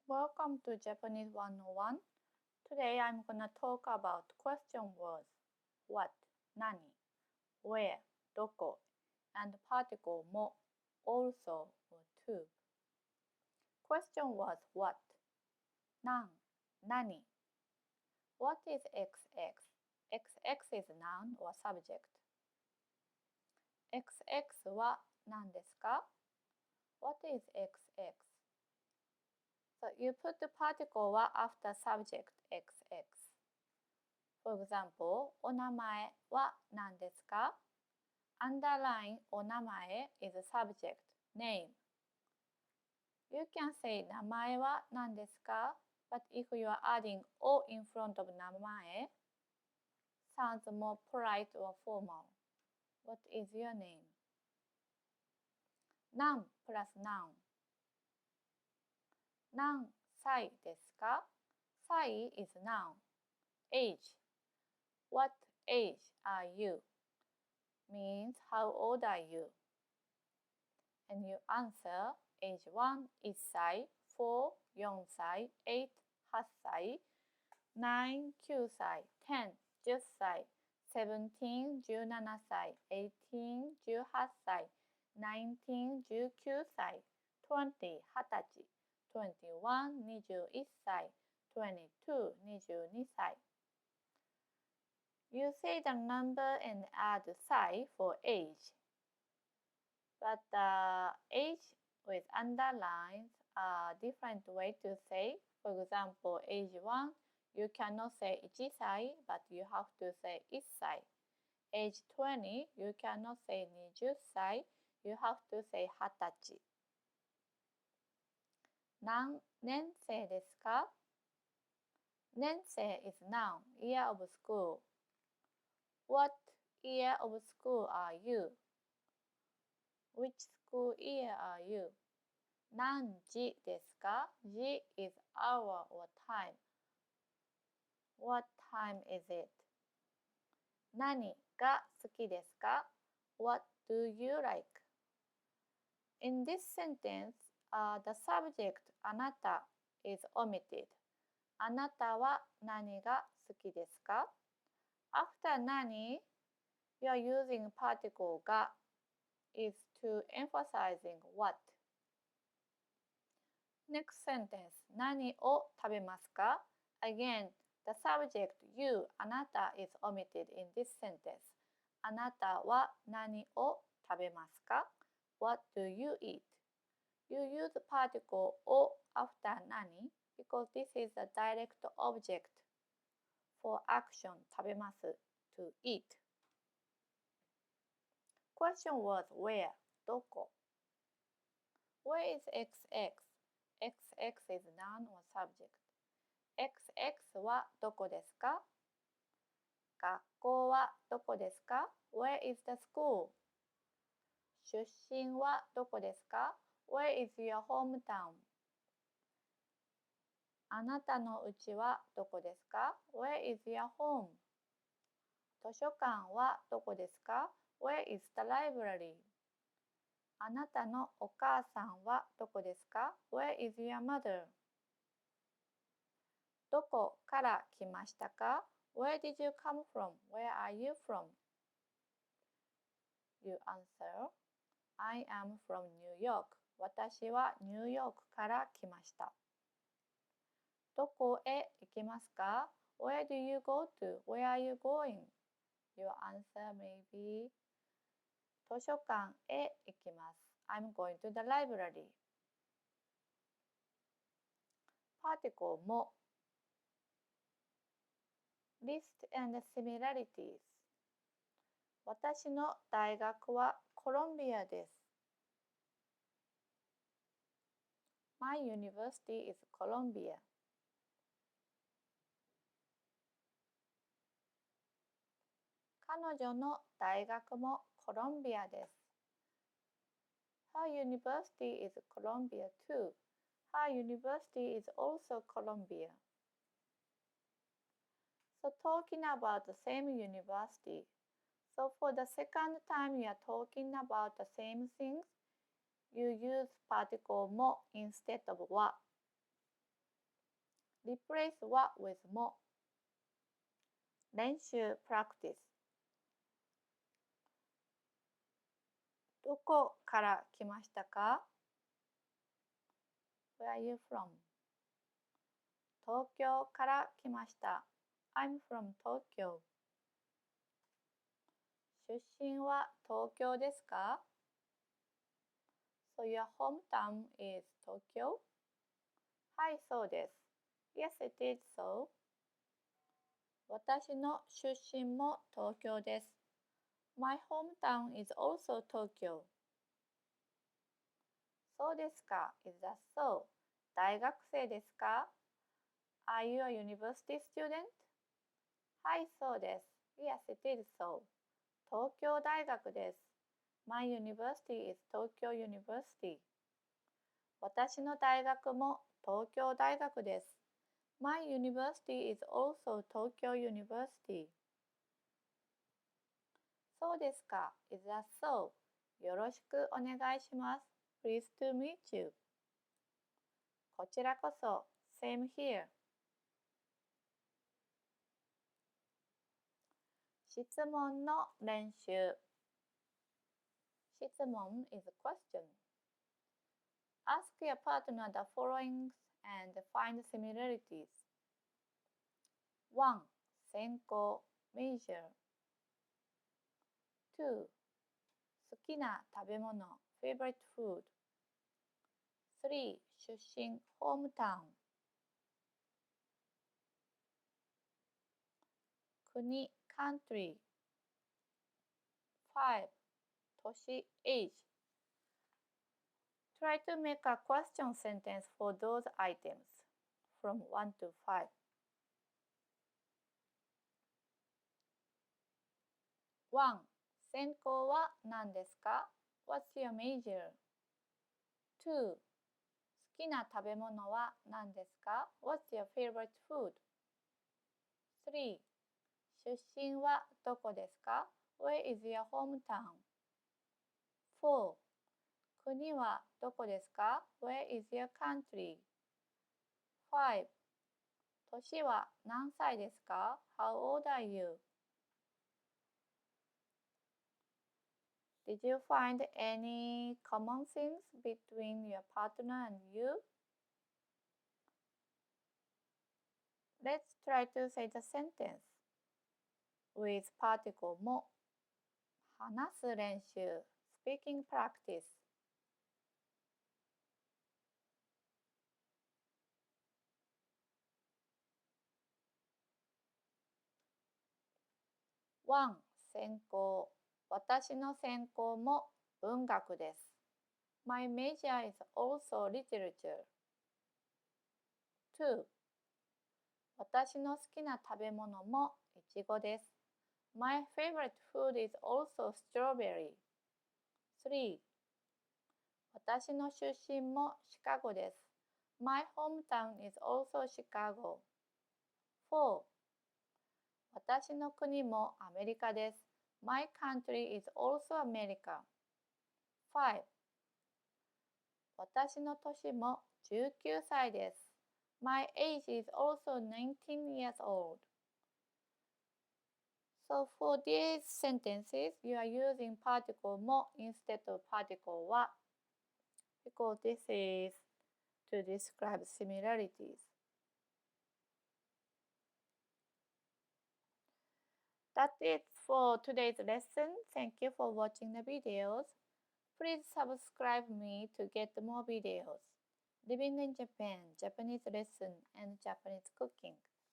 Welcome to Japanese 101. Today I'm gonna talk about question words what, 何, where, どこ, and particle も also or to. Question words what, 何, 何. What is XX? XX is noun or subject. XX は何ですか? What is XX? So you put the particle は after subject XX. For example, お名前は何ですか? Underline お名前 is a subject, name. You can say 名前は何ですか? But if you are adding O in front of 名前, sounds more polite or formal. What is your name? 何 plus noun. 何歳ですか? 歳 is noun. Age. What age are you? Means how old are you? And you answer age 1, 1歳, 4, 4歳, 8, 8歳, 9, 9歳, 10, 10歳, 17, 17歳, 18, 18歳, 19, 19歳, 20, 20歳, 21, 21歳, 22, 22歳. You say the number and add psi for age. But age with underlines are different way to say. For example, age 1, you cannot say 1歳, but you have to say 1歳. Age 20, you cannot say 20歳, you have to say 20歳. 何年生ですか? 年生 is noun, year of school. What year of school are you? Which school year are you? 何時ですか? 時 is hour or time. What time is it? 何が好きですか? What do you like? In this sentence, the subject あなた is omitted. あなたは何が好きですか? After 何 you are using particle が is to emphasizing what. Next sentence 何を食べますか? Again, the subject you あなた is omitted in this sentence. あなたは何を食べますか? What do you eat? You use particle を after 何 because this is a direct object for action 食べます to eat. Question words where どこ? Where is XX? XX is noun or subject. XX はどこですか? 学校はどこですか? Where is the school? 出身はどこですか? Where is your hometown? あなたの家はどこですか? Where is your home? 図書館はどこですか? Where is the library? あなたのお母さんはどこですか? Where is your mother? どこから来ましたか? Where did you come from? Where are you from? You answer, I am from New York. 私はニューヨークから来ました。どこへ行きますか? Where do you go to? Where are you going? Your answer may be 図書館へ行きます。I'm going to the library. Particle も List and similarities 私の大学はコロンビアです。My university is Columbia. 彼女の大学もコロンビアです。Her university is Columbia too. Her university is also Columbia. So talking about the same university. So for the second time you are talking about the same things, you use particle も instead of は。Replace は with も。練習 practice。どこから来ましたか？ Where are you from? 東京から来ました。I'm from Tokyo。出身は東京ですか？ So your hometown is Tokyo? はい、そうです。Yes, it is so. 私の出身も東京です。My hometown is also Tokyo. そうですか。Is that so? 大学生ですか？ Are you a university student? はい、そうです。Yes, it is so. 東京大学です。My university is Tokyo University. 私の大学も東京大学です。My university is also Tokyo University. そうですか。Is that so? よろしくお願いします。Pleased to meet you. こちらこそ。Same here. 質問の練習。質問 is a question. Ask your partner the following and find similarities. 1. 専攻 major. 2. 好きな食べ物 favorite food. 3. 出身 hometown. 国 country. 5. 年 age. Try to make a question sentence for those items from 1 to 5. 1. 専攻は何ですか？ What's your major? 2. 好きな食べ物は何ですか？ What's your favorite food? 3. 出身はどこですか？ Where is your hometown? 4. 国はどこですか？ Where is your country? 5. 年は何歳ですか？ How old are you? Did you find any common things between your partner and you? Let's try to say the sentence with particle も。話す練習 speaking practice. 1. 専攻。私の専攻も文学です。My major is also literature. 2. 私の好きな食べ物もいちごです。My favorite food is also strawberry. 3. 私の出身もシカゴです。My hometown is also Chicago. 4. 私の国もアメリカです。My country is also America. 5. 私の年も19歳です。My age is also 19 years old. So for these sentences, you are using particle も instead of particle は because this is to describe similarities. That's it for today's lesson. Thank you for watching the videos. Please subscribe me to get more videos. Living in Japan, Japanese lesson, and Japanese cooking.